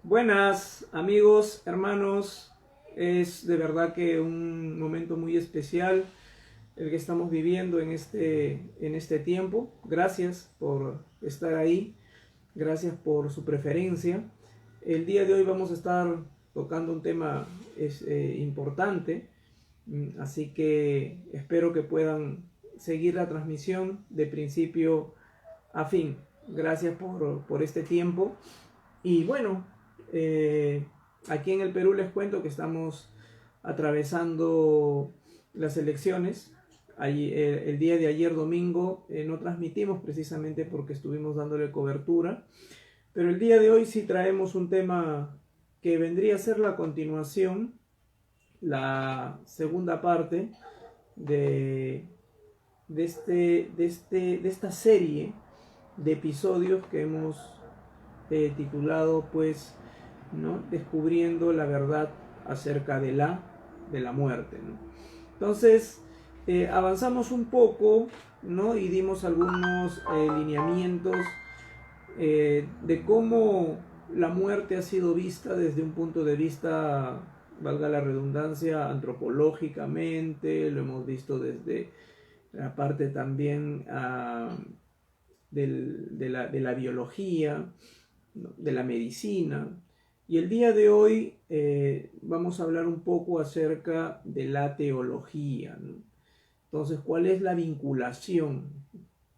Buenas amigos, hermanos, es de verdad que un momento muy especial el que estamos viviendo en este tiempo. Gracias por estar ahí, gracias por su preferencia. El día de hoy vamos a estar tocando un tema importante, así que espero que puedan seguir la transmisión de principio a fin. Gracias por este tiempo. Y bueno, eh, aquí en el Perú les cuento que estamos atravesando las elecciones. El día de ayer domingo no transmitimos precisamente porque estuvimos dándole cobertura, pero el día de hoy sí traemos un tema que vendría a ser la continuación, la segunda parte de, de esta serie de episodios que hemos titulado pues, ¿no?, descubriendo la verdad acerca de la muerte, ¿no? Entonces avanzamos un poco, ¿no?, y dimos algunos lineamientos de cómo la muerte ha sido vista desde un punto de vista, valga la redundancia, antropológicamente. Lo hemos visto desde la parte también de la biología, ¿no?, de la medicina. Y el día de hoy vamos a hablar un poco acerca de la teología, ¿no? Entonces, ¿cuál es la vinculación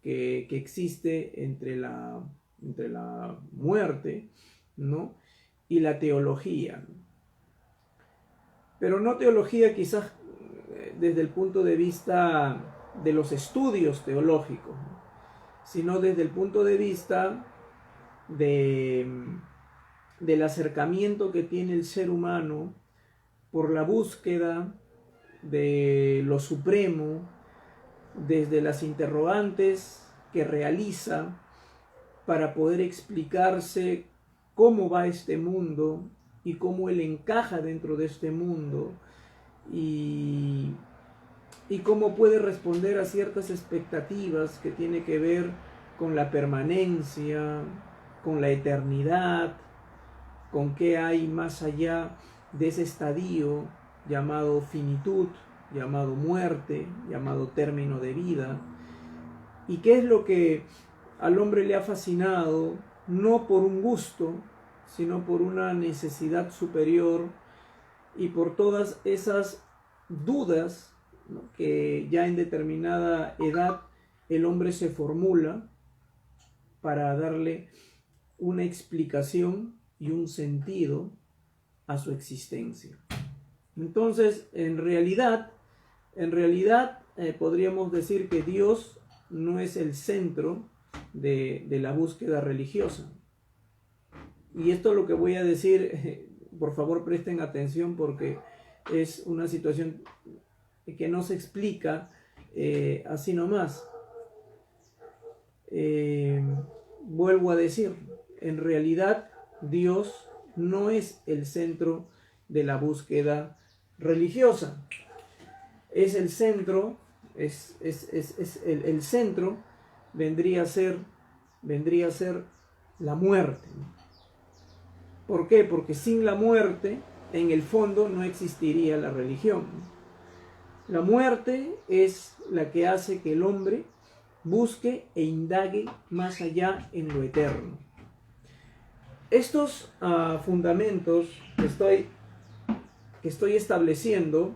que existe entre la muerte, ¿no?, y la teología? Pero no teología quizás desde el punto de vista de los estudios teológicos, ¿no?, sino desde el punto de vista del acercamiento que tiene el ser humano por la búsqueda de lo supremo, desde las interrogantes que realiza para poder explicarse cómo va este mundo y cómo él encaja dentro de este mundo, y cómo puede responder a ciertas expectativas que tiene que ver con la permanencia, con la eternidad, con qué hay más allá de ese estadio llamado finitud, llamado muerte, llamado término de vida, y qué es lo que al hombre le ha fascinado, no por un gusto, sino por una necesidad superior y por todas esas dudas, ¿no?, que ya en determinada edad el hombre se formula para darle una explicación y un sentido a su existencia. Entonces, en realidad podríamos decir que Dios no es el centro de la búsqueda religiosa. Y esto lo que voy a decir, por favor presten atención, porque es una situación que no se explica así nomás. Vuelvo a decir, en realidad Dios no es el centro de la búsqueda religiosa. Es el centro, el centro vendría a ser la muerte. ¿Por qué? Porque sin la muerte, en el fondo, no existiría la religión. La muerte es la que hace que el hombre busque e indague más allá en lo eterno. Estos fundamentos que estoy estableciendo,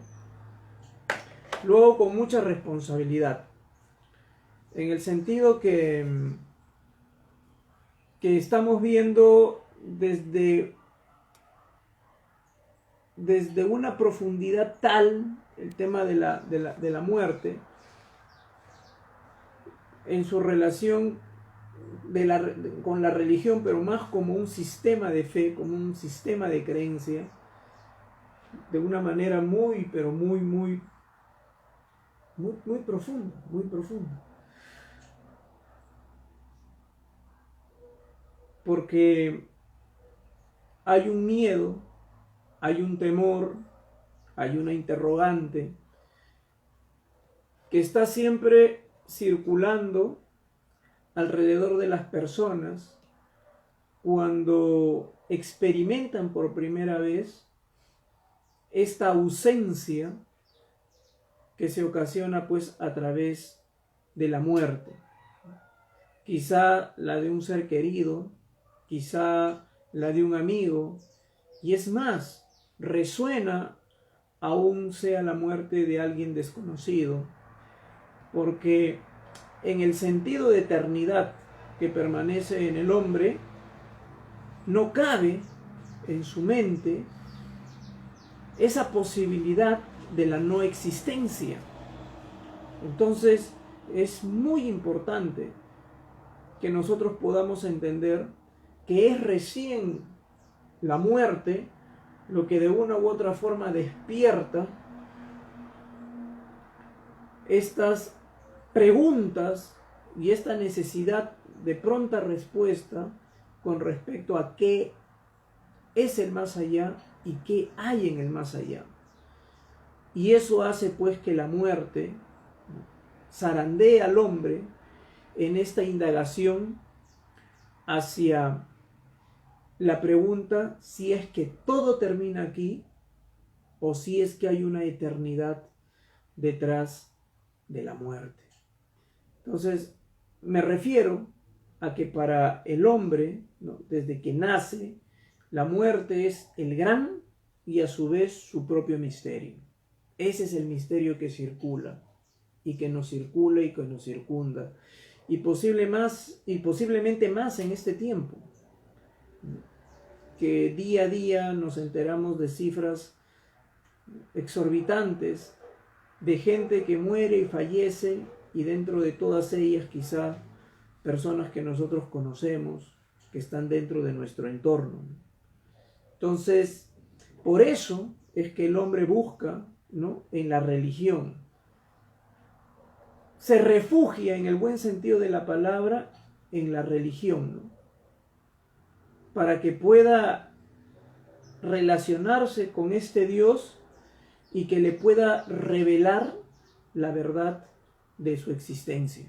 luego con mucha responsabilidad, en el sentido que estamos viendo desde una profundidad tal el tema de la muerte, en su relación con la religión, pero más como un sistema de fe, como un sistema de creencia, de una manera muy, pero muy profunda, muy profunda. Porque hay un miedo, hay un temor, hay una interrogante que está siempre circulando alrededor de las personas cuando experimentan por primera vez esta ausencia que se ocasiona pues a través de la muerte. Quizá la de un ser querido, quizá la de un amigo, y es más, resuena aún sea la muerte de alguien desconocido, porque en el sentido de eternidad que permanece en el hombre, no cabe en su mente esa posibilidad de la no existencia. Entonces es muy importante que nosotros podamos entender que es recién la muerte lo que de una u otra forma despierta estas preguntas y esta necesidad de pronta respuesta con respecto a qué es el más allá y qué hay en el más allá. Y eso hace pues que la muerte zarandee al hombre en esta indagación hacia la pregunta si es que todo termina aquí o si es que hay una eternidad detrás de la muerte. Entonces, me refiero a que para el hombre, ¿no?, desde que nace, la muerte es el gran y a su vez su propio misterio. Ese es el misterio que circula y que nos circula y que nos circunda. Y posiblemente más en este tiempo, que día a día nos enteramos de cifras exorbitantes de gente que muere y fallece, y dentro de todas ellas quizá personas que nosotros conocemos, que están dentro de nuestro entorno. Entonces, por eso es que el hombre busca, ¿no?, en la religión. Se refugia en el buen sentido de la palabra en la religión, ¿no?, para que pueda relacionarse con este Dios y que le pueda revelar la verdad de su existencia.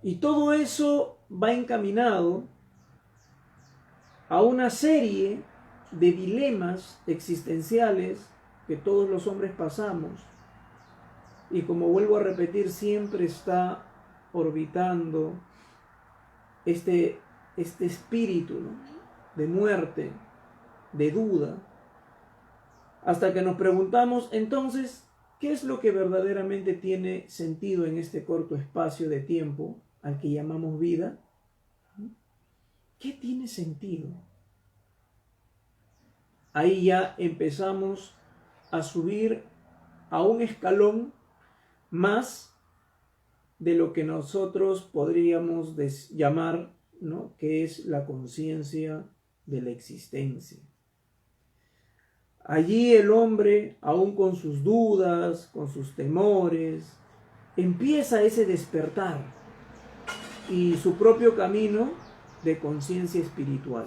Y todo eso va encaminado a una serie de dilemas existenciales que todos los hombres pasamos, y como vuelvo a repetir, siempre está orbitando este espíritu, ¿no?, de muerte, de duda, hasta que nos preguntamos entonces, ¿qué es lo que verdaderamente tiene sentido en este corto espacio de tiempo al que llamamos vida? ¿Qué tiene sentido? Ahí ya empezamos a subir a un escalón más de lo que nosotros podríamos llamar, ¿no?, que es la conciencia de la existencia. Allí el hombre, aún con sus dudas, con sus temores, empieza ese despertar y su propio camino de conciencia espiritual.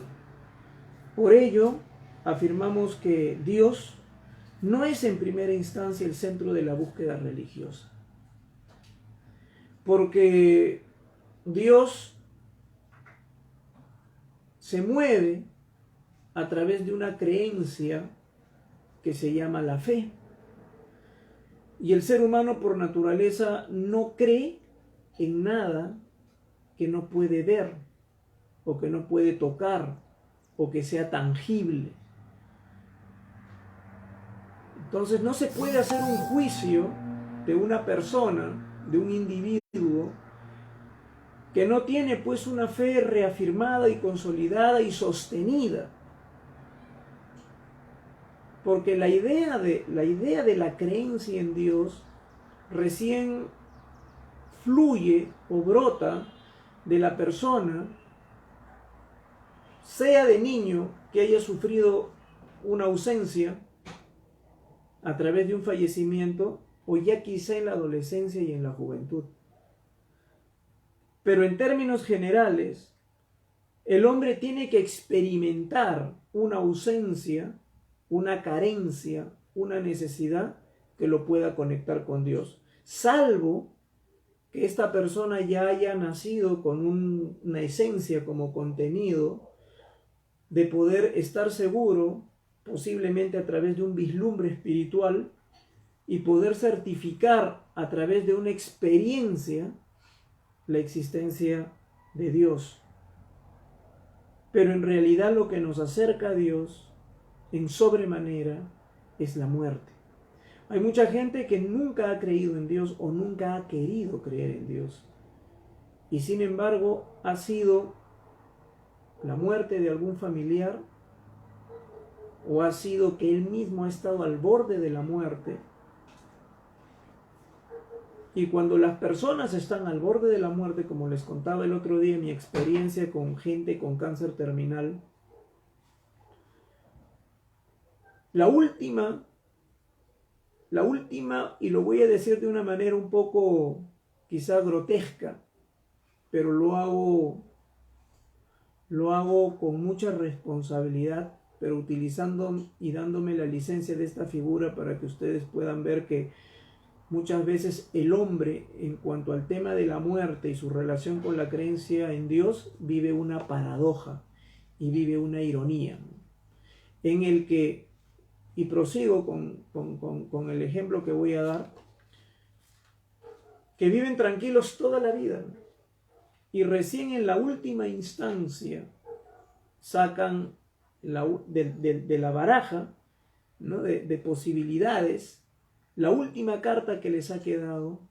Por ello, afirmamos que Dios no es en primera instancia el centro de la búsqueda religiosa, porque Dios se mueve a través de una creencia que se llama la fe. Y el ser humano por naturaleza no cree en nada que no puede ver, o que no puede tocar, o que sea tangible. Entonces no se puede hacer un juicio de una persona, de un individuo, que no tiene pues una fe reafirmada y consolidada y sostenida. Porque la idea de la creencia en Dios recién fluye o brota de la persona, sea de niño que haya sufrido una ausencia a través de un fallecimiento, o ya quizá en la adolescencia y en la juventud. Pero en términos generales, el hombre tiene que experimentar una ausencia, una carencia, una necesidad que lo pueda conectar con Dios, salvo que esta persona ya haya nacido con una esencia como contenido de poder estar seguro, posiblemente a través de un vislumbre espiritual, y poder certificar a través de una experiencia la existencia de Dios. Pero en realidad lo que nos acerca a Dios en sobremanera es la muerte. Hay mucha gente que nunca ha creído en Dios o nunca ha querido creer en Dios. Y sin embargo ha sido la muerte de algún familiar, o ha sido que él mismo ha estado al borde de la muerte. Y cuando las personas están al borde de la muerte, como les contaba el otro día mi experiencia con gente con cáncer terminal, la última, y lo voy a decir de una manera un poco quizá grotesca, pero lo hago con mucha responsabilidad, pero utilizando y dándome la licencia de esta figura para que ustedes puedan ver que muchas veces el hombre, en cuanto al tema de la muerte y su relación con la creencia en Dios, vive una paradoja y vive una ironía, en el que, y prosigo con el ejemplo que voy a dar, que viven tranquilos toda la vida y recién en la última instancia sacan de la baraja, ¿no?, de posibilidades, la última carta que les ha quedado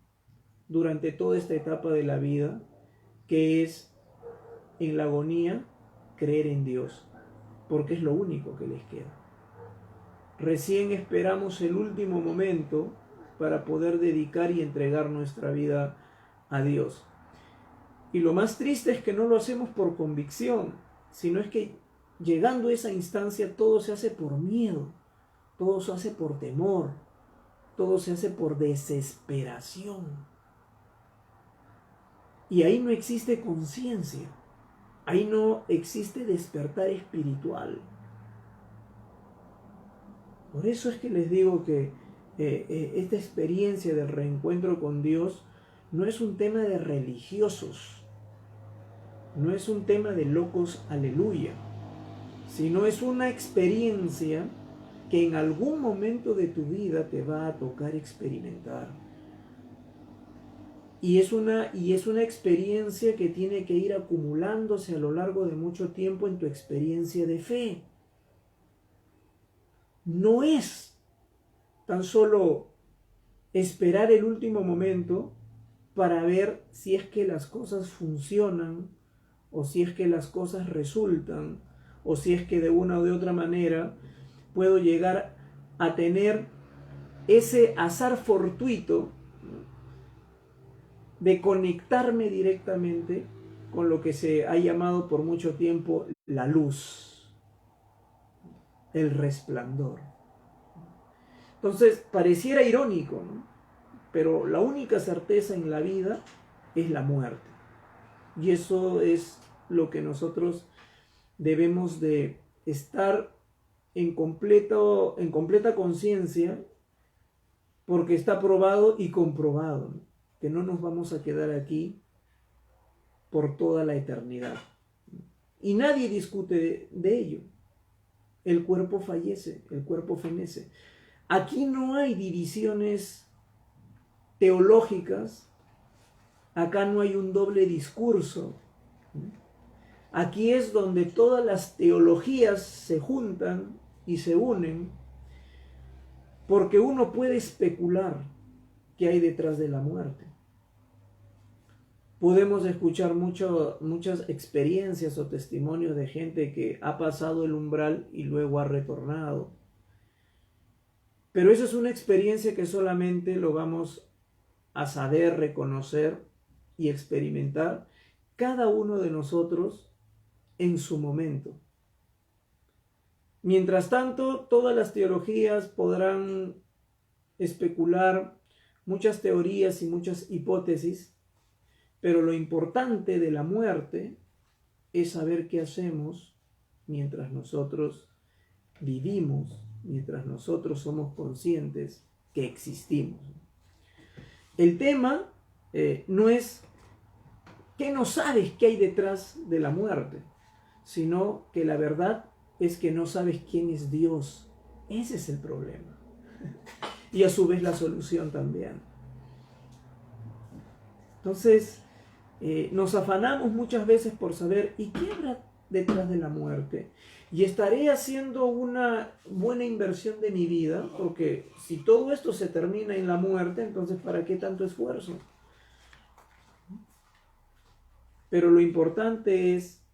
durante toda esta etapa de la vida, que es en la agonía creer en Dios, porque es lo único que les queda. Recién esperamos el último momento para poder dedicar y entregar nuestra vida a Dios. Y lo más triste es que no lo hacemos por convicción, sino es que llegando a esa instancia todo se hace por miedo, todo se hace por temor, todo se hace por desesperación. Y ahí no existe conciencia, ahí no existe despertar espiritual. Por eso es que les digo que esta experiencia del reencuentro con Dios no es un tema de religiosos, no es un tema de locos aleluya, sino es una experiencia que en algún momento de tu vida te va a tocar experimentar. Y es una experiencia que tiene que ir acumulándose a lo largo de mucho tiempo en tu experiencia de fe. No es tan solo esperar el último momento para ver si es que las cosas funcionan, o si es que las cosas resultan, o si es que de una o de otra manera puedo llegar a tener ese azar fortuito de conectarme directamente con lo que se ha llamado por mucho tiempo la luz, el resplandor. Entonces, pareciera irónico, ¿no? Pero la única certeza en la vida es la muerte. Y eso es lo que nosotros debemos de estar en completa conciencia, porque está probado y comprobado, ¿no?, que no nos vamos a quedar aquí por toda la eternidad. Y nadie discute de ello. El cuerpo fallece, el cuerpo fenece. Aquí no hay divisiones teológicas, acá no hay un doble discurso. Aquí es donde todas las teologías se juntan y se unen, porque uno puede especular qué hay detrás de la muerte. Podemos escuchar muchas experiencias o testimonios de gente que ha pasado el umbral y luego ha retornado. Pero eso es una experiencia que solamente lo vamos a saber reconocer y experimentar cada uno de nosotros en su momento. Mientras tanto, todas las teologías podrán especular muchas teorías y muchas hipótesis, pero lo importante de la muerte es saber qué hacemos mientras nosotros vivimos, mientras nosotros somos conscientes que existimos. El tema no es que no sabes qué hay detrás de la muerte, sino que la verdad es que no sabes quién es Dios. Ese es el problema. Y a su vez la solución también. Entonces, nos afanamos muchas veces por saber, ¿y qué habrá detrás de la muerte? Y estaré haciendo una buena inversión de mi vida, porque si todo esto se termina en la muerte, entonces ¿para qué tanto esfuerzo? Pero lo importante es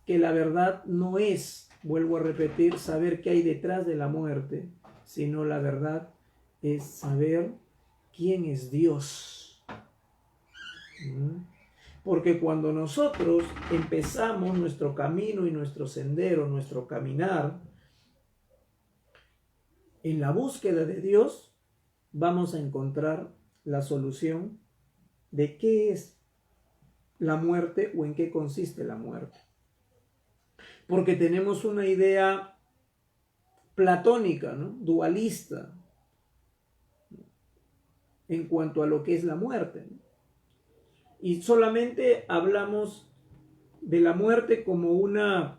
que la verdad no es, vuelvo a repetir, saber qué hay detrás de la muerte, sino la verdad es saber quién es Dios. Porque cuando nosotros empezamos nuestro camino y nuestro sendero, nuestro caminar, en la búsqueda de Dios, vamos a encontrar la solución de qué es la muerte o en qué consiste la muerte. Porque tenemos una idea platónica, ¿no? Dualista, en cuanto a lo que es la muerte. Y solamente hablamos de la muerte como una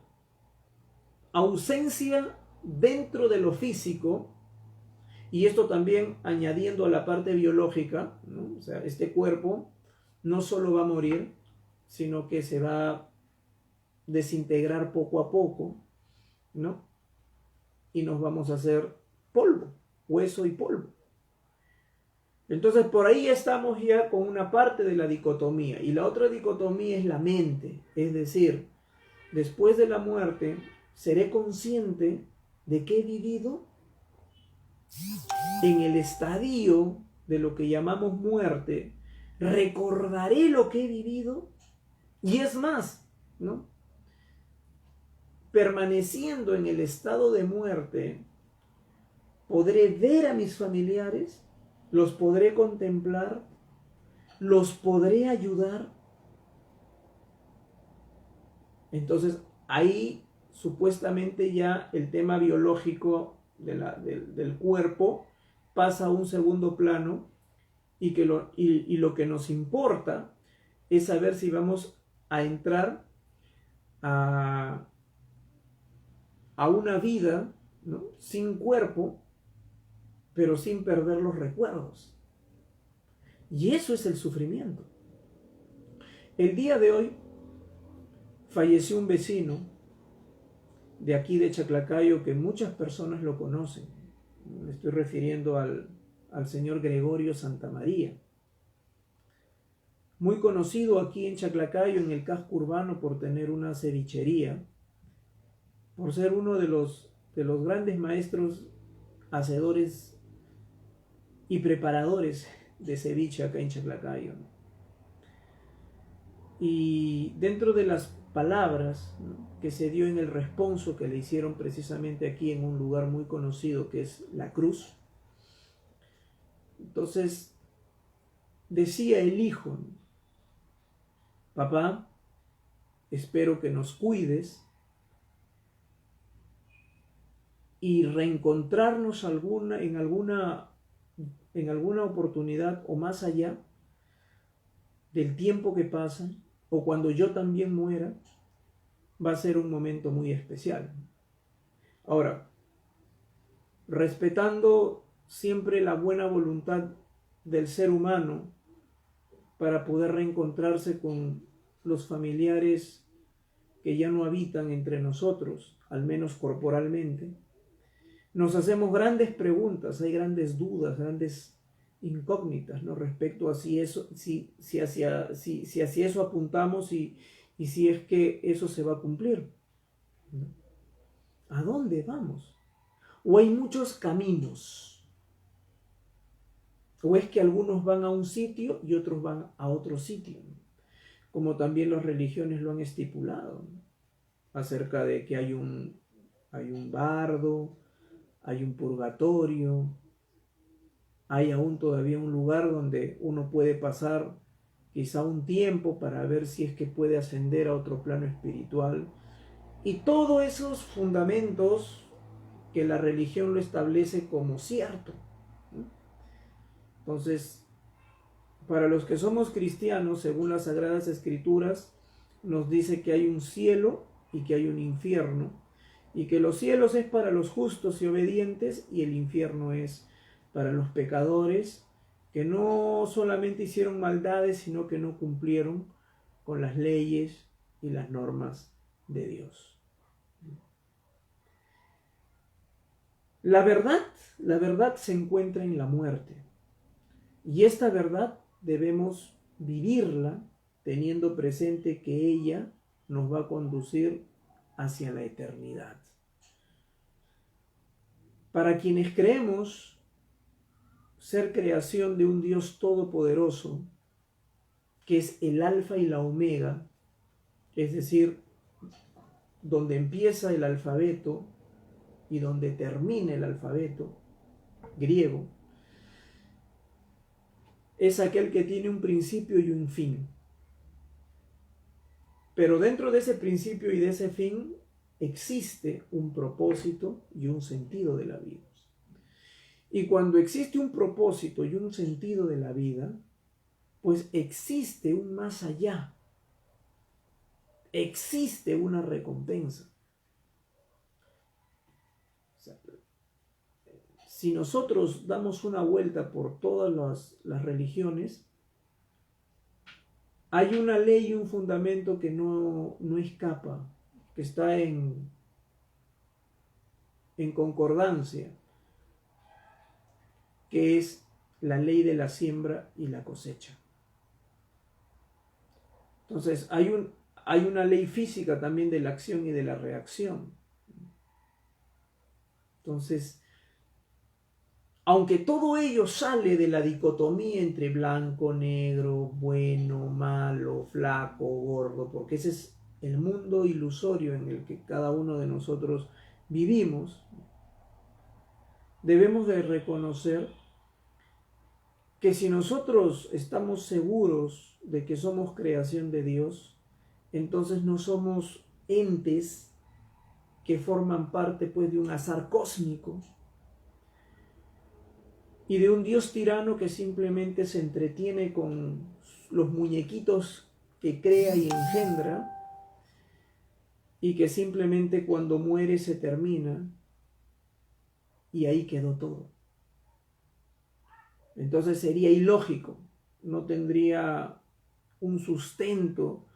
ausencia dentro de lo físico, y esto también añadiendo a la parte biológica, ¿no? O sea, este cuerpo no solo va a morir, sino que se va a desintegrar poco a poco, ¿no? Y nos vamos a hacer polvo, hueso y polvo. Entonces por ahí estamos ya con una parte de la dicotomía, y la otra dicotomía es la mente, es decir, después de la muerte seré consciente de que he vivido en el estadio de lo que llamamos muerte, recordaré lo que he vivido, y es más, ¿no? Permaneciendo en el estado de muerte, podré ver a mis familiares, los podré contemplar, los podré ayudar. Entonces ahí supuestamente ya el tema biológico del cuerpo pasa a un segundo plano, y lo que nos importa es saber si vamos a entrar a una vida, ¿no?, sin cuerpo, pero sin perder los recuerdos. Y eso es el sufrimiento. El día de hoy falleció un vecino de aquí de Chaclacayo que muchas personas lo conocen. Me estoy refiriendo al señor Gregorio Santamaría. Muy conocido aquí en Chaclacayo, en el casco urbano, por tener una cevichería, por ser uno de los grandes maestros hacedores y preparadores de ceviche acá en Chaclacayo. Y dentro de las palabras, ¿no?, que se dio en el responso que le hicieron precisamente aquí en un lugar muy conocido que es La Cruz, entonces decía el hijo: papá, espero que nos cuides y reencontrarnos en alguna oportunidad, o más allá del tiempo que pasa, o cuando yo también muera, va a ser un momento muy especial. Ahora, respetando siempre la buena voluntad del ser humano para poder reencontrarse con los familiares que ya no habitan entre nosotros, al menos corporalmente, nos hacemos grandes preguntas, hay grandes dudas, grandes incógnitas, ¿no?, respecto a si hacia eso apuntamos, y si es que eso se va a cumplir, ¿no? ¿A dónde vamos? ¿O hay muchos caminos? ¿O es que algunos van a un sitio y otros van a otro sitio? Como también las religiones lo han estipulado, ¿no?, acerca de que hay un bardo, hay un purgatorio, hay aún todavía un lugar donde uno puede pasar quizá un tiempo para ver si es que puede ascender a otro plano espiritual. Y todos esos fundamentos que la religión lo establece como cierto, ¿no? Entonces, Para los que somos cristianos, según las Sagradas Escrituras, nos dice que hay un cielo y que hay un infierno, y que los cielos es para los justos y obedientes y el infierno es para los pecadores que no solamente hicieron maldades, sino que no cumplieron con las leyes y las normas de Dios. La verdad se encuentra en la muerte, y esta verdad debemos vivirla teniendo presente que ella nos va a conducir hacia la eternidad. Para quienes creemos ser creación de un Dios todopoderoso, que es el alfa y la omega, es decir, donde empieza el alfabeto y donde termina el alfabeto griego, es aquel que tiene un principio y un fin. Pero dentro de ese principio y de ese fin existe un propósito y un sentido de la vida. Y cuando existe un propósito y un sentido de la vida, pues existe un más allá. Existe una recompensa. O sea, si nosotros damos una vuelta por todas las religiones, hay una ley y un fundamento que no escapa, que está en concordancia, que es la ley de la siembra y la cosecha. Entonces, hay una ley física también de la acción y de la reacción. Entonces, aunque todo ello sale de la dicotomía entre blanco, negro, bueno, malo, flaco, gordo, porque ese es el mundo ilusorio en el que cada uno de nosotros vivimos, debemos de reconocer que si nosotros estamos seguros de que somos creación de Dios, entonces no somos entes que forman parte pues de un azar cósmico y de un Dios tirano que simplemente se entretiene con los muñequitos que crea y engendra y que simplemente cuando muere se termina y ahí quedó todo. Entonces sería ilógico, no tendría un sustento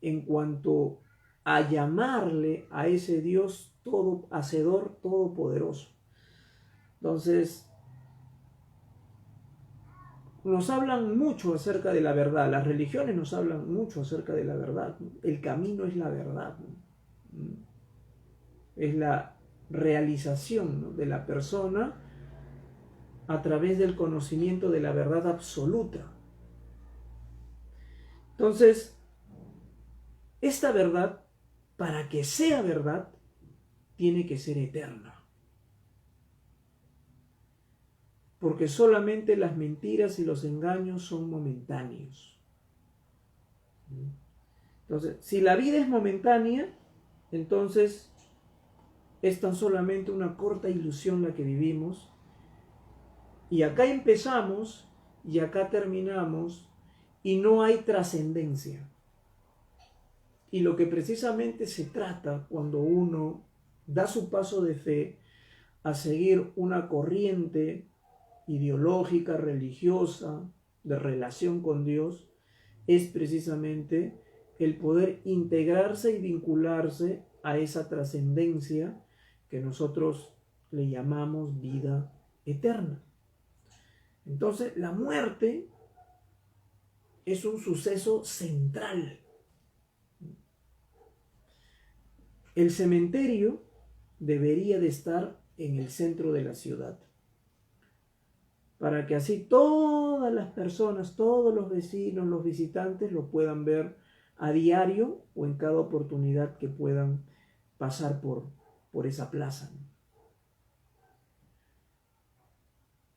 en cuanto a llamarle a ese Dios todo hacedor, todopoderoso. Entonces, nos hablan mucho acerca de la verdad, las religiones nos hablan mucho acerca de la verdad. El camino es la verdad, es la realización, ¿no?, de la persona a través del conocimiento de la verdad absoluta. Entonces, esta verdad, para que sea verdad, tiene que ser eterna. Porque solamente las mentiras y los engaños son momentáneos. Entonces, si la vida es momentánea, entonces es tan solamente una corta ilusión la que vivimos. Y acá empezamos y acá terminamos y no hay trascendencia. Y lo que precisamente se trata cuando uno da su paso de fe a seguir una corriente ideológica, religiosa, de relación con Dios, es precisamente el poder integrarse y vincularse a esa trascendencia que nosotros le llamamos vida eterna. Entonces, la muerte es un suceso central. El cementerio debería de estar en el centro de la ciudad, para que así todas las personas, todos los vecinos, los visitantes lo puedan ver a diario o en cada oportunidad que puedan pasar por esa plaza.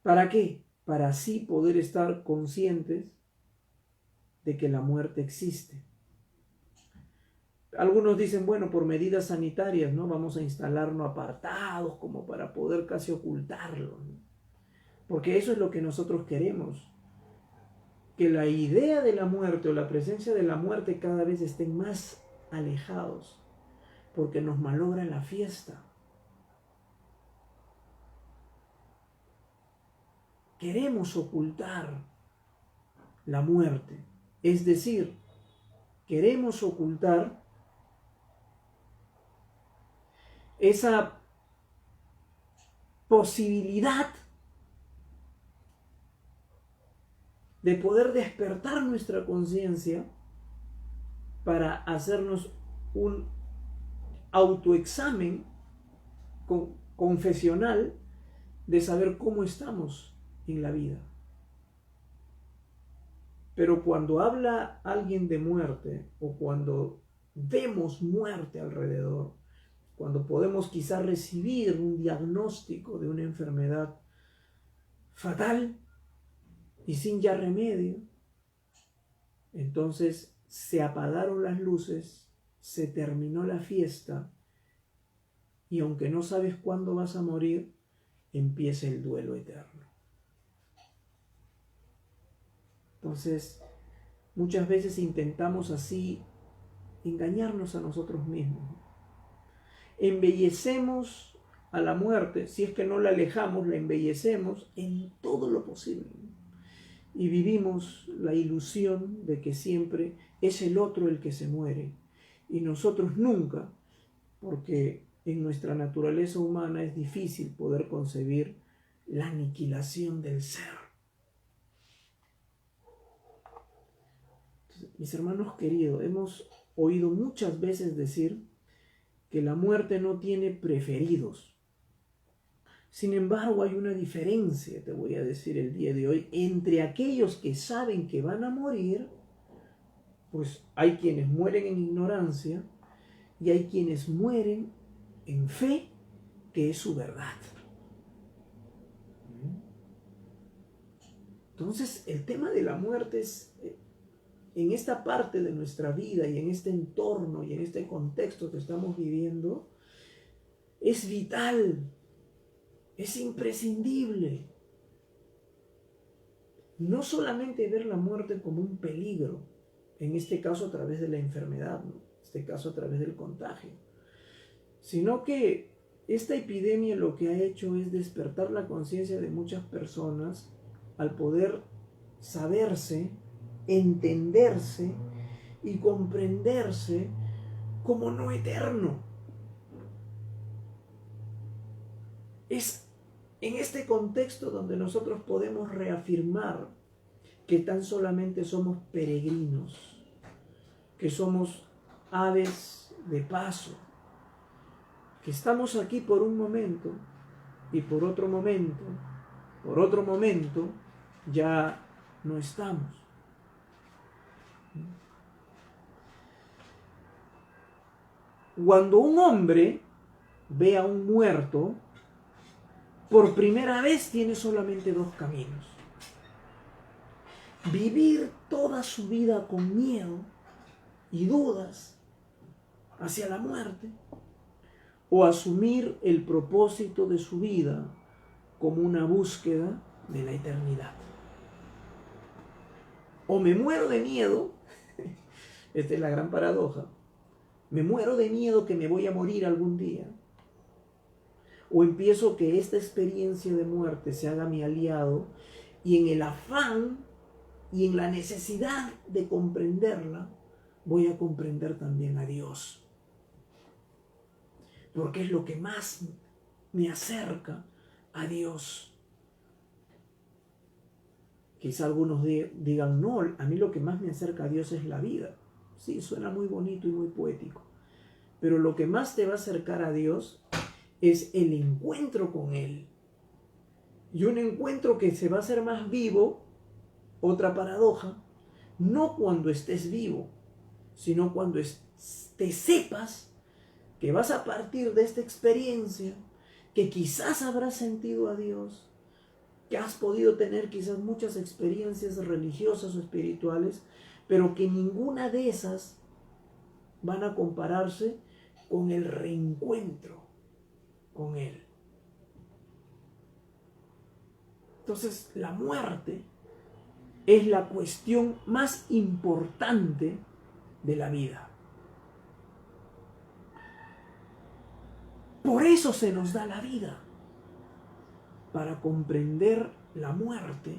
¿Para qué? Para así poder estar conscientes de que la muerte existe. Algunos dicen, bueno, por medidas sanitarias, ¿no? Vamos a instalarnos apartados como para poder casi ocultarlo, ¿no? Porque eso es lo que nosotros queremos. que la idea de la muerte o la presencia de la muerte cada vez estén más alejados, porque nos malogra la fiesta. Queremos ocultar la muerte, es decir, queremos ocultar esa posibilidad de poder despertar nuestra conciencia para hacernos un autoexamen confesional de saber cómo estamos en la vida. Pero cuando habla alguien de muerte o cuando vemos muerte alrededor, cuando podemos quizá recibir un diagnóstico de una enfermedad fatal y sin ya remedio, entonces se apagaron las luces, se terminó la fiesta y aunque no sabes cuándo vas a morir, empieza el duelo eterno. Entonces, muchas veces intentamos así engañarnos a nosotros mismos. Embellecemos a la muerte, si es que no la alejamos, la embellecemos en todo lo posible. Y vivimos la ilusión de que siempre es el otro el que se muere y nosotros nunca, porque en nuestra naturaleza humana es difícil poder concebir la aniquilación del ser. Entonces, mis hermanos queridos, hemos oído muchas veces decir que la muerte no tiene preferidos. Sin embargo, hay una diferencia, te voy a decir el día de hoy, entre aquellos que saben que van a morir, pues hay quienes mueren en ignorancia y hay quienes mueren en fe, que es su verdad. Entonces, el tema de la muerte es, en esta parte de nuestra vida y en este entorno y en este contexto que estamos viviendo, es vital. Es imprescindible. No solamente ver la muerte como un peligro, en este caso a través de la enfermedad, ¿no? En este caso a través del contagio, sino que esta epidemia lo que ha hecho es despertar la conciencia de muchas personas al poder saberse, entenderse y comprenderse como no eterno. Es en este contexto donde nosotros podemos reafirmar que tan solamente somos peregrinos, que somos aves de paso, que estamos aquí por un momento y por otro momento ya no estamos. Cuando un hombre ve a un muerto, por primera vez tiene solamente dos caminos: vivir toda su vida con miedo y dudas hacia la muerte, o asumir el propósito de su vida como una búsqueda de la eternidad. O me muero de miedo, esta es la gran paradoja, me muero de miedo que me voy a morir algún día, o empiezo que esta experiencia de muerte se haga mi aliado y en el afán y en la necesidad de comprenderla, voy a comprender también a Dios. Porque es lo que más me acerca a Dios. Quizá algunos digan, no, a mí lo que más me acerca a Dios es la vida. Sí, suena muy bonito y muy poético. Pero lo que más te va a acercar a Dios es el encuentro con Él. Y un encuentro que se va a hacer más vivo, otra paradoja, no cuando estés vivo, sino cuando te sepas que vas a partir de esta experiencia, que quizás habrás sentido a Dios, que has podido tener quizás muchas experiencias religiosas o espirituales, pero que ninguna de esas van a compararse con el reencuentro con Él. Entonces, la muerte es la cuestión más importante de la vida. Por eso se nos da la vida, para comprender la muerte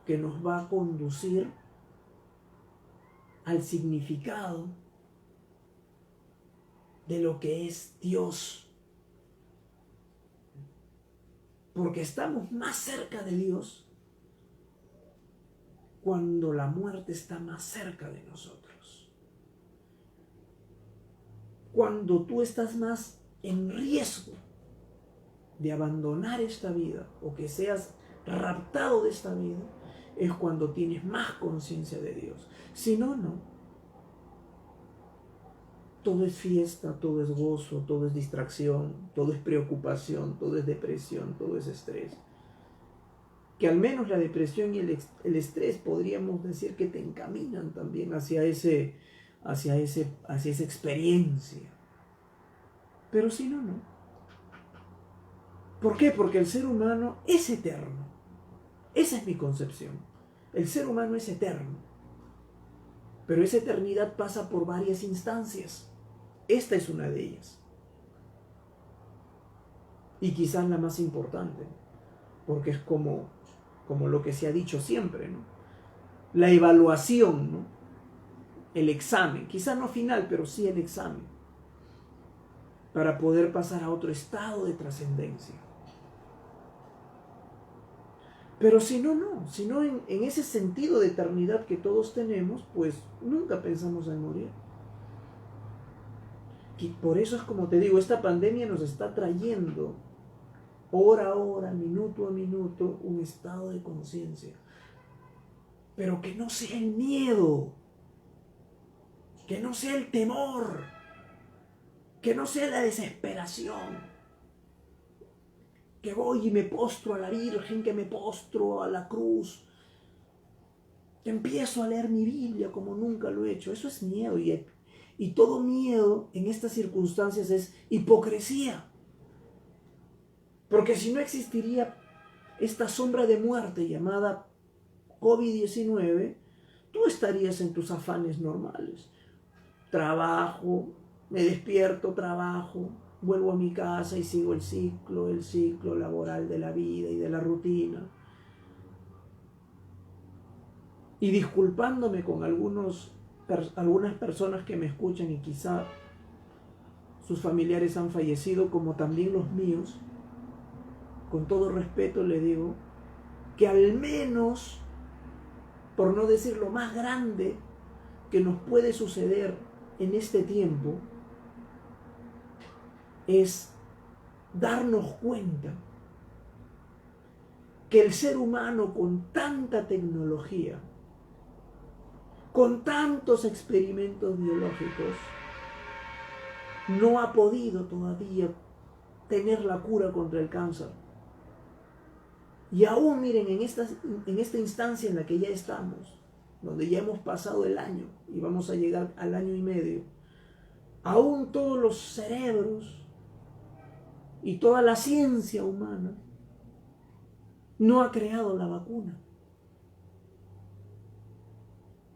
que nos va a conducir al significado de lo que es Dios. Porque estamos más cerca de Dios cuando la muerte está más cerca de nosotros. Cuando tú estás más en riesgo de abandonar esta vida o que seas raptado de esta vida, es cuando tienes más conciencia de Dios. Si no, no. Todo es fiesta, todo es gozo, todo es distracción, todo es preocupación, todo es depresión, todo es estrés. Que al menos la depresión y el estrés podríamos decir que te encaminan también hacia esa experiencia. Pero si no, no. ¿Por qué? Porque el ser humano es eterno. Esa es mi concepción. El ser humano es eterno. Pero esa eternidad pasa por varias instancias. Esta es una de ellas. Y quizás la más importante, porque es como lo que se ha dicho siempre, ¿no? La evaluación, ¿no? El examen, quizás no final, pero sí el examen, para poder pasar a otro estado de trascendencia. Pero si no, no. Si no, en ese sentido de eternidad que todos tenemos, pues nunca pensamos en morir. Y por eso es como te digo, esta pandemia nos está trayendo hora a hora, minuto a minuto, un estado de conciencia. Pero que no sea el miedo, que no sea el temor, que no sea la desesperación. Que voy y me postro a la Virgen, que me postro a la cruz, que empiezo a leer mi Biblia como nunca lo he hecho. Eso es miedo, y todo miedo en estas circunstancias es hipocresía. Porque si no existiría esta sombra de muerte llamada COVID-19, tú estarías en tus afanes normales. Trabajo, me despierto, trabajo, vuelvo a mi casa y sigo el ciclo laboral de la vida y de la rutina. Y disculpándome con algunas personas que me escuchan y quizá sus familiares han fallecido, como también los míos, con todo respeto le digo que al menos, por no decir lo más grande que nos puede suceder en este tiempo, es darnos cuenta que el ser humano, con tanta tecnología, con tantos experimentos biológicos, no ha podido todavía tener la cura contra el cáncer. Y aún, miren, en esta instancia en la que ya estamos, donde ya hemos pasado el año y vamos a llegar al año y medio, aún todos los cerebros y toda la ciencia humana no ha creado la vacuna.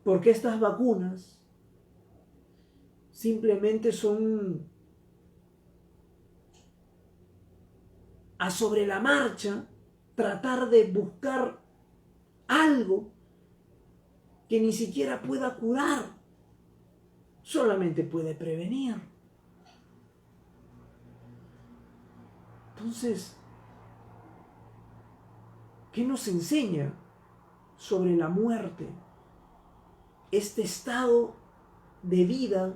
Porque estas vacunas simplemente son a sobre la marcha, tratar de buscar algo que ni siquiera pueda curar, solamente puede prevenir. Entonces, ¿qué nos enseña sobre la muerte? Este estado de vida,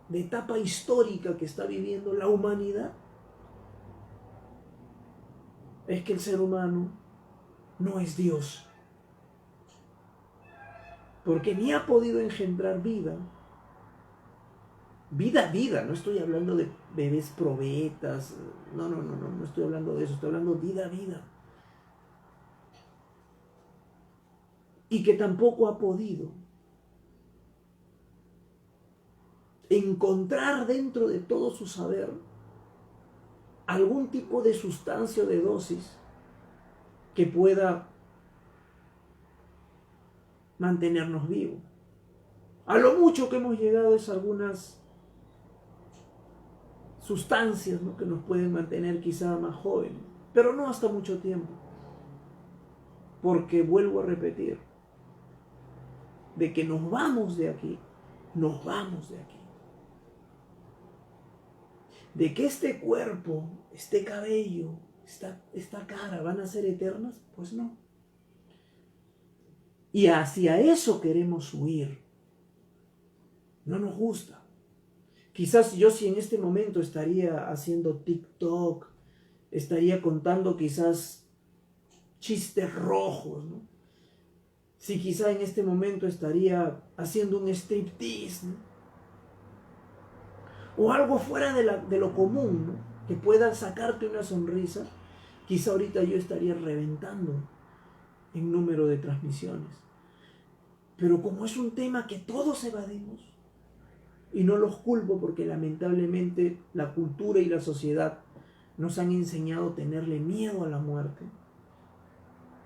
de etapa histórica que está viviendo la humanidad, es que el ser humano no es Dios. Porque ni ha podido engendrar vida. Vida, no estoy hablando de bebés probetas, no estoy hablando de eso, estoy hablando de vida. Y que tampoco ha podido encontrar dentro de todo su saber algún tipo de sustancia o de dosis que pueda mantenernos vivos. A lo mucho que hemos llegado es algunas sustancias, ¿no?, que nos pueden mantener quizá más jóvenes, pero no hasta mucho tiempo. Porque vuelvo a repetir, de que nos vamos de aquí, nos vamos de aquí. De que este cuerpo, este cabello, esta cara van a ser eternas, pues no. Y hacia eso queremos huir. No nos gusta. Quizás yo, si en este momento estaría haciendo TikTok, estaría contando quizás chistes rojos, ¿no? Si quizá en este momento estaría haciendo un striptease, ¿no?, o algo fuera de lo común, ¿no?, que pueda sacarte una sonrisa, quizá ahorita yo estaría reventando en número de transmisiones. Pero como es un tema que todos evadimos, y no los culpo porque lamentablemente la cultura y la sociedad nos han enseñado a tenerle miedo a la muerte,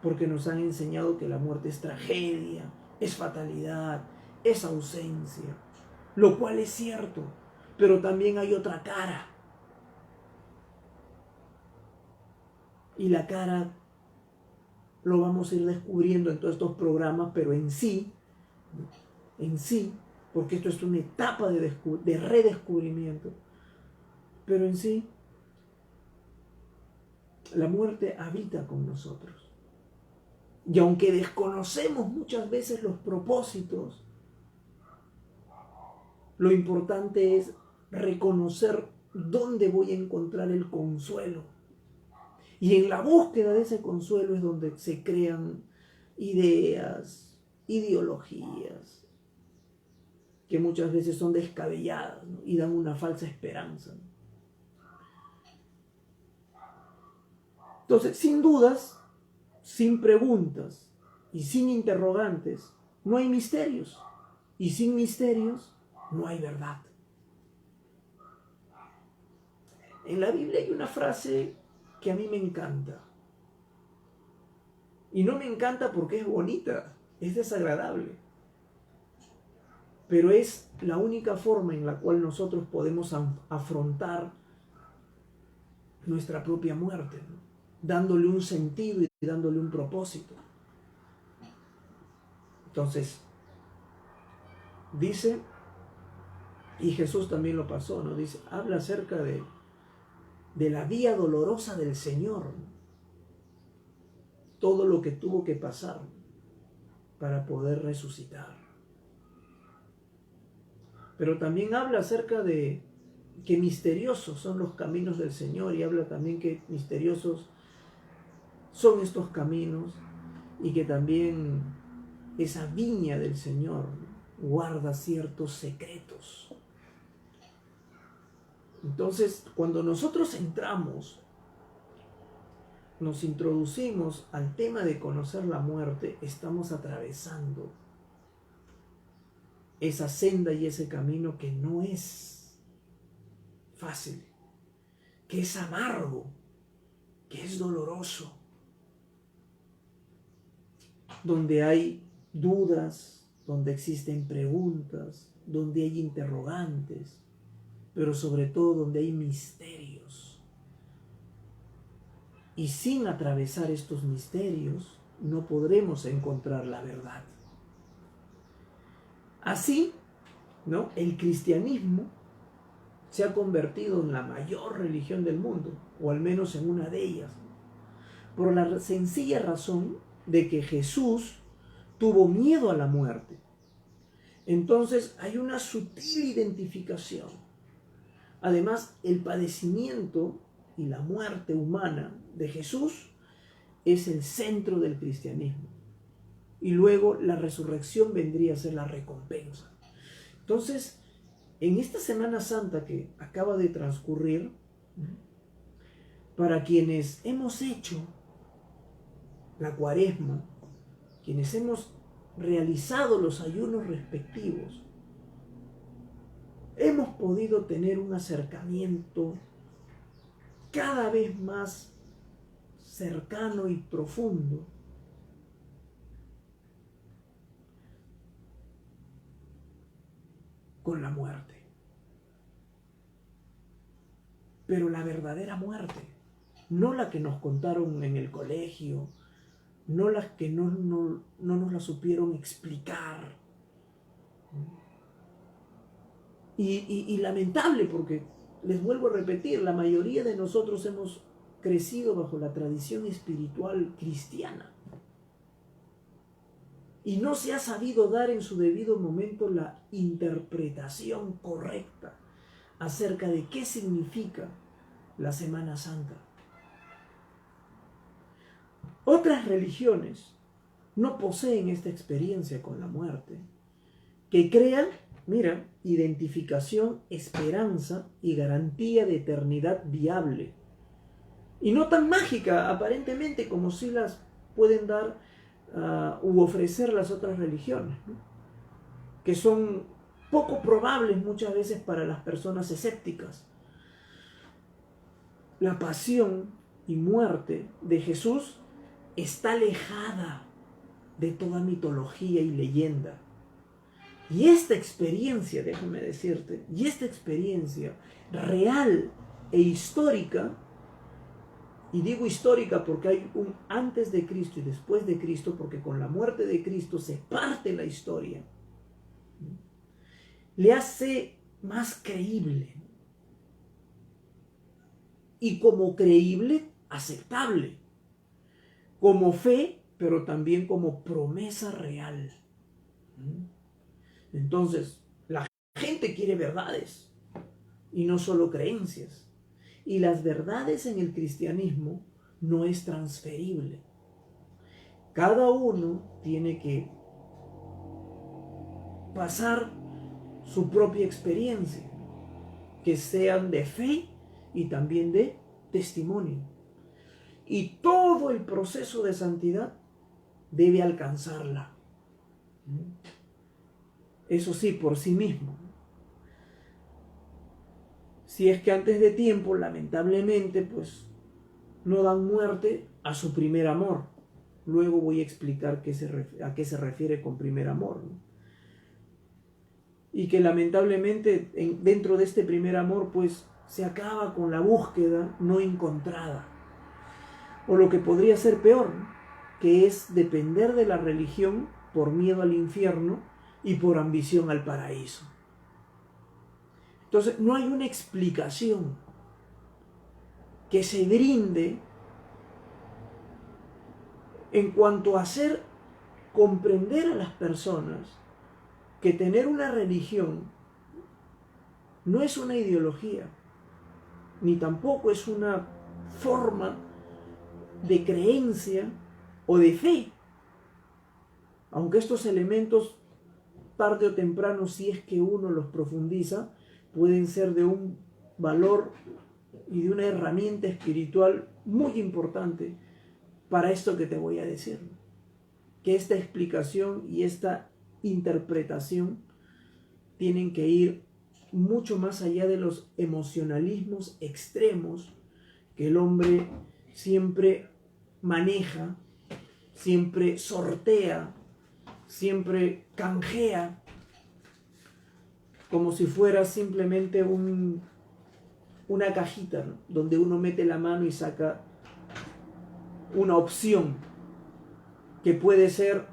porque nos han enseñado que la muerte es tragedia, es fatalidad, es ausencia, lo cual es cierto, pero también hay otra cara. Y la cara lo vamos a ir descubriendo en todos estos programas, pero en sí, porque esto es una etapa de redescubrimiento, pero en sí, la muerte habita con nosotros. Y aunque desconocemos muchas veces los propósitos, lo importante es reconocer dónde voy a encontrar el consuelo. Y en la búsqueda de ese consuelo es donde se crean ideas, ideologías, que muchas veces son descabelladas, ¿no?, y dan una falsa esperanza, ¿no? Entonces, sin dudas, sin preguntas y sin interrogantes, no hay misterios. Y sin misterios, no hay verdad. En la Biblia hay una frase que a mí me encanta. Y no me encanta porque es bonita, es desagradable. Pero es la única forma en la cual nosotros podemos afrontar nuestra propia muerte, ¿no?, dándole un sentido y dándole un propósito. Entonces, dice, y Jesús también lo pasó, ¿no? Dice, habla acerca de la vía dolorosa del Señor, ¿no?, todo lo que tuvo que pasar para poder resucitar. Pero también habla acerca de que misteriosos son los caminos del Señor, y habla también que misteriosos son estos caminos, y que también esa viña del Señor guarda ciertos secretos. Entonces, cuando nosotros entramos, nos introducimos al tema de conocer la muerte, estamos atravesando esa senda y ese camino que no es fácil, que es amargo, que es doloroso, donde hay dudas, donde existen preguntas, donde hay interrogantes, pero sobre todo donde hay misterios. Y sin atravesar estos misterios no podremos encontrar la verdad. Así, ¿no?, el cristianismo se ha convertido en la mayor religión del mundo, o al menos en una de ellas, por la sencilla razón de que Jesús tuvo miedo a la muerte. Entonces hay una sutil identificación. Además, el padecimiento y la muerte humana de Jesús es el centro del cristianismo. Y luego la resurrección vendría a ser la recompensa. Entonces, en esta Semana Santa que acaba de transcurrir, para quienes hemos hecho la Cuaresma, quienes hemos realizado los ayunos respectivos, hemos podido tener un acercamiento cada vez más cercano y profundo con la muerte. Pero la verdadera muerte, no la que nos contaron en el colegio, no la que no nos la supieron explicar. Y lamentable, porque les vuelvo a repetir, la mayoría de nosotros hemos crecido bajo la tradición espiritual cristiana y no se ha sabido dar en su debido momento la interpretación correcta acerca de qué significa la Semana Santa. Otras religiones no poseen esta experiencia con la muerte, que crean, mira, identificación, esperanza y garantía de eternidad viable. Y no tan mágica, aparentemente, como si las pueden dar u ofrecer las otras religiones, ¿no? Que son poco probables muchas veces para las personas escépticas. La pasión y muerte de Jesús está alejada de toda mitología y leyenda. Y esta experiencia, déjame decirte, y esta experiencia real e histórica, y digo histórica porque hay un antes de Cristo y después de Cristo, porque con la muerte de Cristo se parte la historia, le hace más creíble. Y como creíble, aceptable. Como fe, pero también como promesa real. Entonces, la gente quiere verdades y no solo creencias. Y las verdades en el cristianismo no es transferible. Cada uno tiene que pasar su propia experiencia, que sean de fe y también de testimonio. Y todo el proceso de santidad debe alcanzarla. Eso sí, por sí mismo. Si es que antes de tiempo, lamentablemente, pues no dan muerte a su primer amor. Luego voy a explicar a qué se refiere con primer amor, ¿no? Y que lamentablemente dentro de este primer amor, pues se acaba con la búsqueda no encontrada. O lo que podría ser peor, ¿no? Que es depender de la religión por miedo al infierno y por ambición al paraíso. Entonces, no hay una explicación que se brinde en cuanto a hacer comprender a las personas que tener una religión no es una ideología, ni tampoco es una forma de creencia o de fe. Aunque estos elementos, tarde o temprano, si es que uno los profundiza, pueden ser de un valor y de una herramienta espiritual muy importante para esto que te voy a decir. Que esta explicación y esta interpretación tienen que ir mucho más allá de los emocionalismos extremos que el hombre siempre maneja, siempre sortea, siempre canjea, como si fuera simplemente una cajita, ¿no? Donde uno mete la mano y saca una opción que puede ser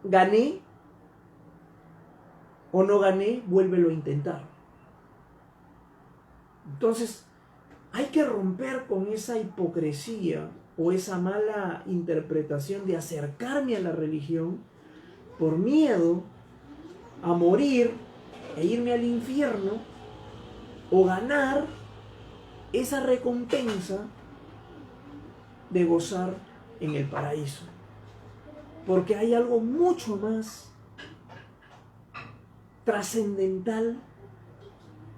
gané o no gané, vuélvelo a intentar. Entonces, hay que romper con esa hipocresía o esa mala interpretación de acercarme a la religión por miedo a morir e irme al infierno o ganar esa recompensa de gozar en el paraíso. Porque hay algo mucho más trascendental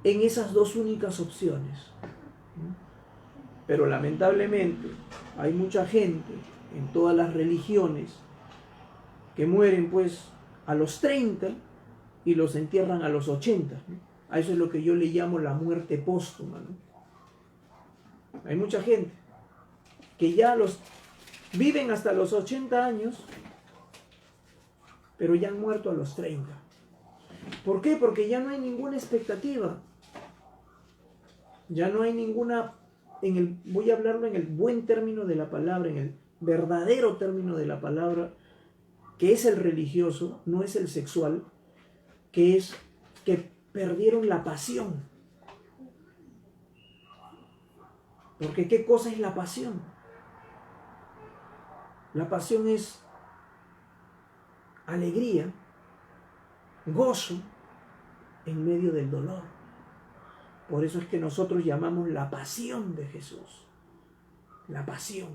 en esas dos únicas opciones. Pero lamentablemente hay mucha gente en todas las religiones que mueren pues a los 30 y los entierran a los 80, ¿no? A eso es lo que yo le llamo la muerte póstuma, ¿no? Hay mucha gente que ya viven hasta los 80 años, pero ya han muerto a los 30. ¿Por qué? Porque ya no hay ninguna expectativa. Ya no hay ninguna, voy a hablarlo en el buen término de la palabra, en el verdadero término de la palabra, que es el religioso, no es el sexual, que es que perdieron la pasión. Porque ¿qué cosa es la pasión? La pasión es alegría, gozo en medio del dolor. Por eso es que nosotros llamamos la pasión de Jesús. La pasión.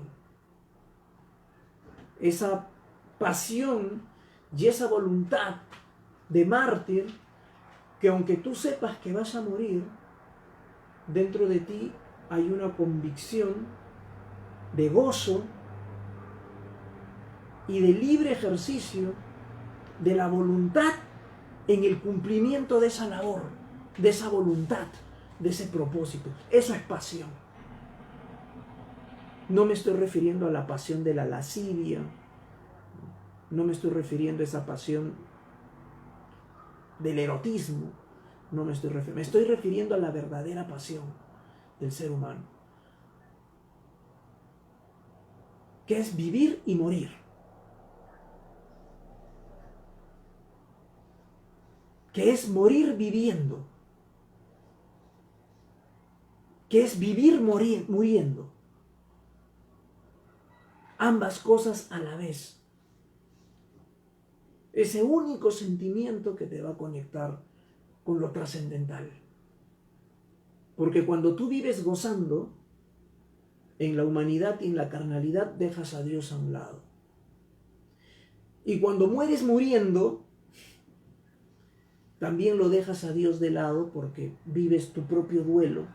Esa pasión y esa voluntad de mártir, que aunque tú sepas que vas a morir, dentro de ti hay una convicción de gozo y de libre ejercicio de la voluntad en el cumplimiento de esa labor, de esa voluntad, de ese propósito. Eso es pasión. No me estoy refiriendo a la pasión de la lascivia, no me estoy refiriendo a esa pasión del erotismo, me estoy refiriendo a la verdadera pasión del ser humano, que es vivir y morir. Que es morir viviendo, que es vivir muriendo. Ambas cosas a la vez. Ese único sentimiento que te va a conectar con lo trascendental. Porque cuando tú vives gozando en la humanidad y en la carnalidad, dejas a Dios a un lado. Y cuando mueres muriendo, también lo dejas a Dios de lado porque vives tu propio duelo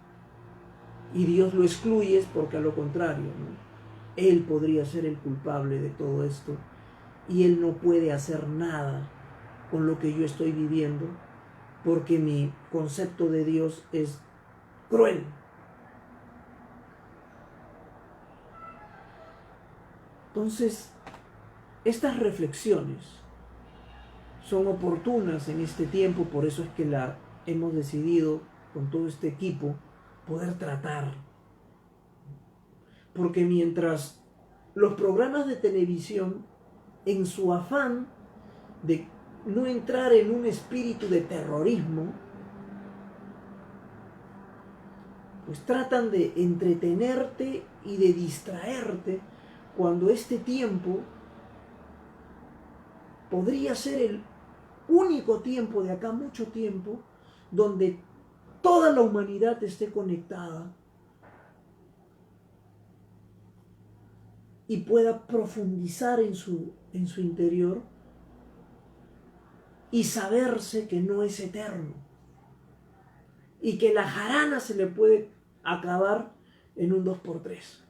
y Dios lo excluyes porque a lo contrario, ¿no? Él podría ser el culpable de todo esto y Él no puede hacer nada con lo que yo estoy viviendo porque mi concepto de Dios es cruel. Entonces, estas reflexiones son oportunas en este tiempo, por eso es que hemos decidido con todo este equipo poder tratar. Porque mientras los programas de televisión, en su afán de no entrar en un espíritu de terrorismo, pues tratan de entretenerte y de distraerte cuando este tiempo podría ser el único tiempo de acá mucho tiempo donde toda la humanidad esté conectada y pueda profundizar en su interior y saberse que no es eterno y que la jarana se le puede acabar en un 2x3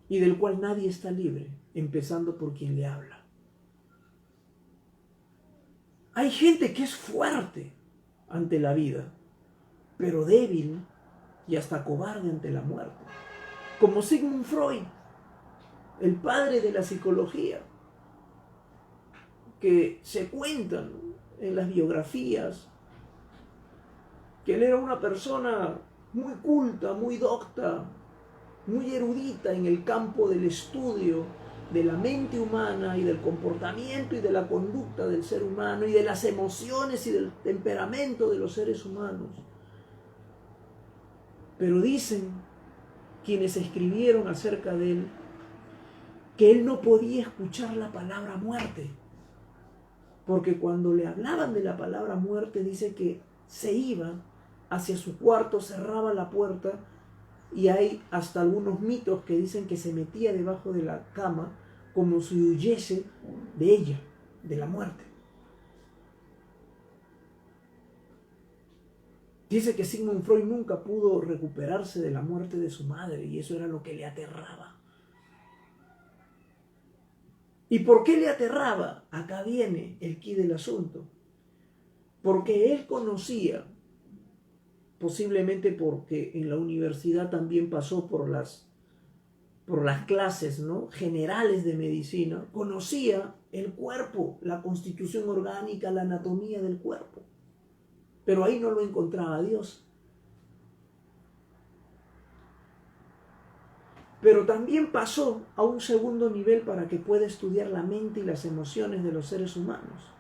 y del cual nadie está libre, empezando por quien le habla. Hay gente que es fuerte ante la vida, pero débil y hasta cobarde ante la muerte, como Sigmund Freud, el padre de la psicología, que se cuentan en las biografías que él era una persona muy culta, muy docta, muy erudita en el campo del estudio de la mente humana y del comportamiento y de la conducta del ser humano y de las emociones y del temperamento de los seres humanos. Pero dicen quienes escribieron acerca de él que él no podía escuchar la palabra muerte, porque cuando le hablaban de la palabra muerte, dice que se iba hacia su cuarto, cerraba la puerta, y hay hasta algunos mitos que dicen que se metía debajo de la cama como si huyese de ella, de la muerte. Dice que Sigmund Freud nunca pudo recuperarse de la muerte de su madre y eso era lo que le aterraba. ¿Y por qué le aterraba? Acá viene el quid del asunto. Porque él conocía, posiblemente porque en la universidad también pasó por las por las clases, ¿no?, generales de medicina, conocía el cuerpo, la constitución orgánica, la anatomía del cuerpo. Pero ahí no lo encontraba Dios. Pero también pasó a un segundo nivel para que pueda estudiar la mente y las emociones de los seres humanos.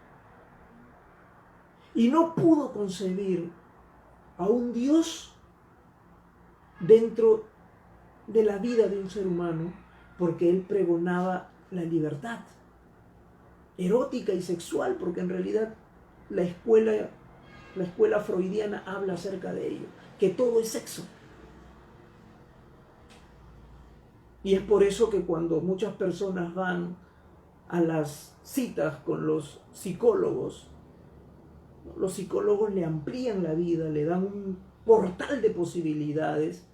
Y no pudo concebir a un Dios dentro de la vida de un ser humano, porque él pregonaba la libertad erótica y sexual, porque en realidad la escuela freudiana habla acerca de ello, que todo es sexo. Y es por eso que cuando muchas personas van a las citas con los psicólogos le amplían la vida, le dan un portal de posibilidades,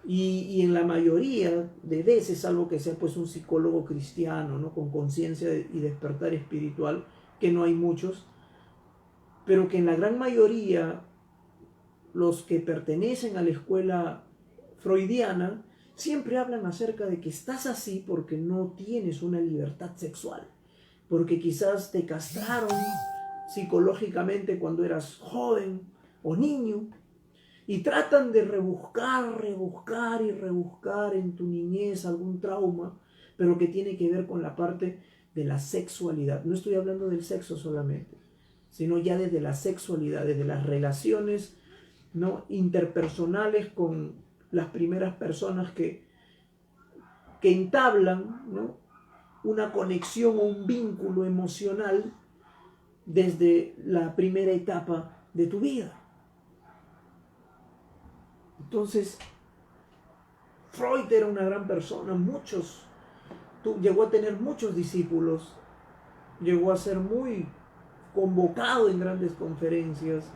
y en la mayoría de veces, salvo que sea pues un psicólogo cristiano, ¿no?, con conciencia y despertar espiritual, que no hay muchos, pero que en la gran mayoría los que pertenecen a la escuela freudiana siempre hablan acerca de que estás así porque no tienes una libertad sexual, porque quizás te castraron psicológicamente cuando eras joven o niño, y tratan de rebuscar en tu niñez algún trauma, pero que tiene que ver con la parte de la sexualidad. No estoy hablando del sexo solamente, sino ya desde la sexualidad, desde las relaciones, ¿no?, interpersonales con las primeras personas que entablan, ¿no?, una conexión o un vínculo emocional desde la primera etapa de tu vida. Entonces, Freud era una gran persona, llegó a tener muchos discípulos, llegó a ser muy convocado en grandes conferencias,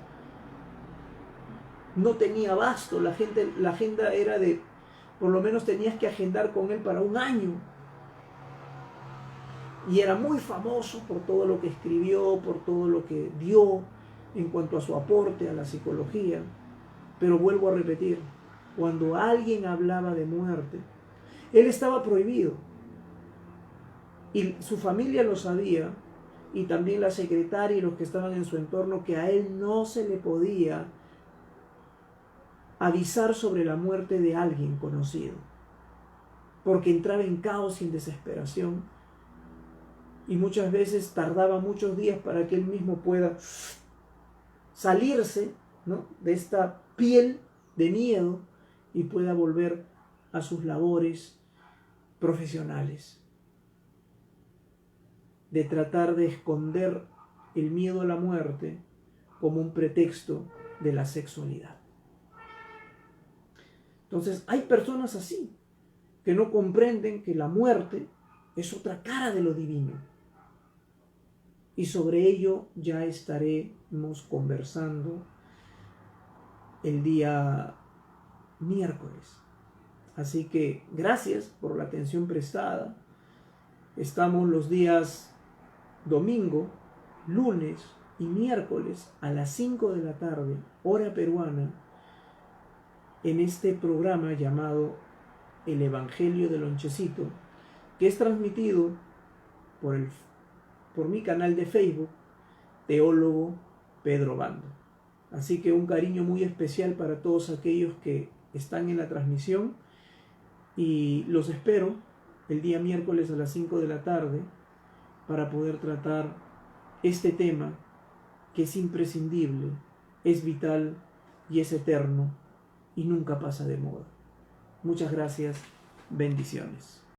no tenía abasto, la agenda era de, por lo menos tenías que agendar con él para un año, y era muy famoso por todo lo que escribió, por todo lo que dio en cuanto a su aporte a la psicología. Pero vuelvo a repetir, cuando alguien hablaba de muerte, él estaba prohibido. Y su familia lo sabía, y también la secretaria y los que estaban en su entorno, que a él no se le podía avisar sobre la muerte de alguien conocido, porque entraba en caos y en desesperación, y muchas veces tardaba muchos días para que él mismo pueda salirse, ¿no?, de esta piel de miedo y pueda volver a sus labores profesionales, de tratar de esconder el miedo a la muerte como un pretexto de la sexualidad. Entonces, hay personas así, que no comprenden que la muerte es otra cara de lo divino. Y sobre ello ya estaremos conversando el día miércoles. Así que gracias por la atención prestada. Estamos los días domingo, lunes y miércoles a las 5 de la tarde, hora peruana, en este programa llamado El Evangelio del Lonchecito, que es transmitido por mi canal de Facebook, Teólogo Pedro Bando. Así que un cariño muy especial para todos aquellos que están en la transmisión, y los espero el día miércoles a las 5 de la tarde para poder tratar este tema que es imprescindible, es vital y es eterno y nunca pasa de moda. Muchas gracias, bendiciones.